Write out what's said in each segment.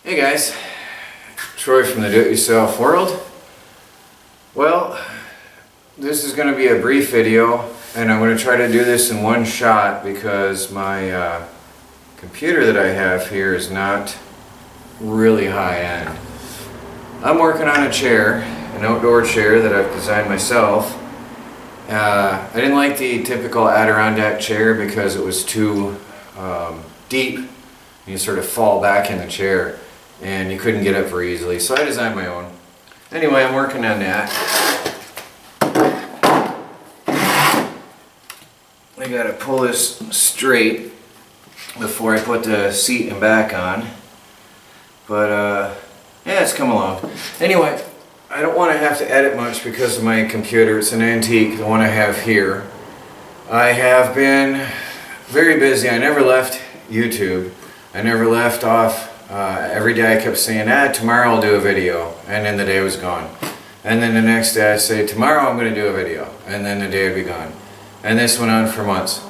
Hey guys, Troy from the Do-It-Yourself world. Well, this is going to be a brief video, and I'm going to try to do this in one shot because my computer that I have here is not really high end. I'm working on a chair, an outdoor chair that I've designed myself. I didn't like the typical Adirondack chair because it was too deep. You sort of fall back in the chair and you couldn't get up very easily, so I designed my own. Anyway, I'm working on that. I gotta pull this straight before I put the seat and back on. But yeah, it's come along. Anyway, I don't want to have to edit much because of my computer. It's an antique, the one I have here. I have been very busy. I never left YouTube. I never left off. Every day I kept saying, tomorrow I'll do a video, and then the day was gone. And then the next day I say, tomorrow I'm going to do a video, and then the day would be gone. And this went on for months.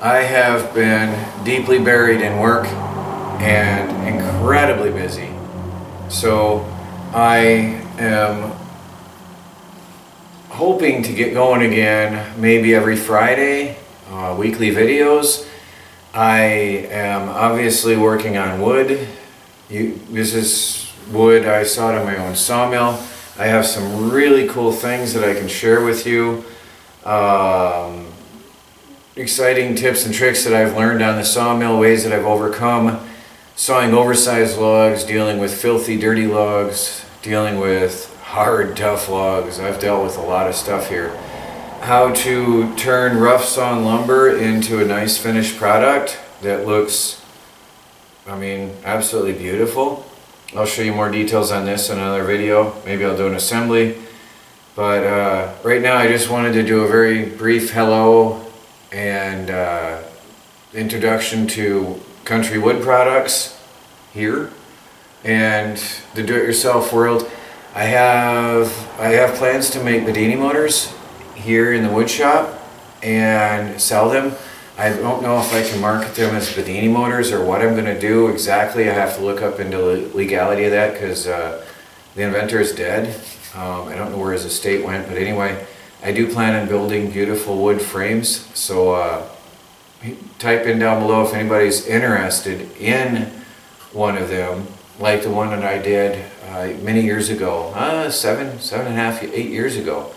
I have been deeply buried in work and incredibly busy. So I am hoping to get going again, maybe every Friday, weekly videos. I am obviously working on wood. This is wood I sawed on my own sawmill. I have some really cool things that I can share with you. Exciting tips and tricks that I've learned on the sawmill, ways that I've overcome sawing oversized logs, dealing with filthy, dirty logs, dealing with hard, tough logs. I've dealt with a lot of stuff here. How to turn rough sawn lumber into a nice finished product that looks, absolutely beautiful. I'll show you more details on this in another video. Maybe I'll do an assembly. But right now I just wanted to do a very brief hello and introduction to Country Wood Products here and the do-it-yourself world. I have plans to make Bedini motors here in the wood shop and sell them. I don't know if I can market them as Bedini motors or what I'm going to do exactly. I have to look up into the legality of that because the inventor is dead. I don't know where his estate went, but anyway, I do plan on building beautiful wood frames. So type in down below if anybody's interested in one of them, like the one that I did many years ago, 7.5, 8 years ago.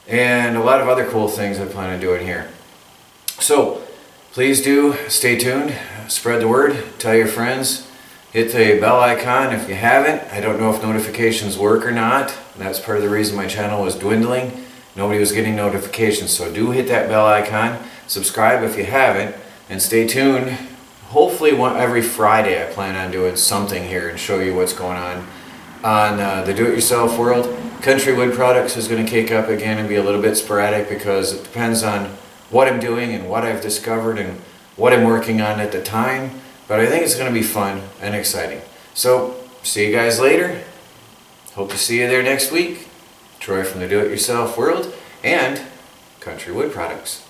And a lot of other cool things I plan on doing here. So please do stay tuned, spread the word, tell your friends, hit the bell icon if you haven't. I don't know if notifications work or not. That's part of the reason my channel was dwindling. Nobody was getting notifications, so do hit that bell icon, subscribe if you haven't, and stay tuned. Hopefully every Friday I plan on doing something here and show you what's going on the do-it-yourself world. Country Wood Products is going to kick up again and be a little bit sporadic because it depends on what I'm doing and what I've discovered and what I'm working on at the time. But I think it's going to be fun and exciting. So, see you guys later. Hope to see you there next week. Troy from the Do-It-Yourself world and Country Wood Products.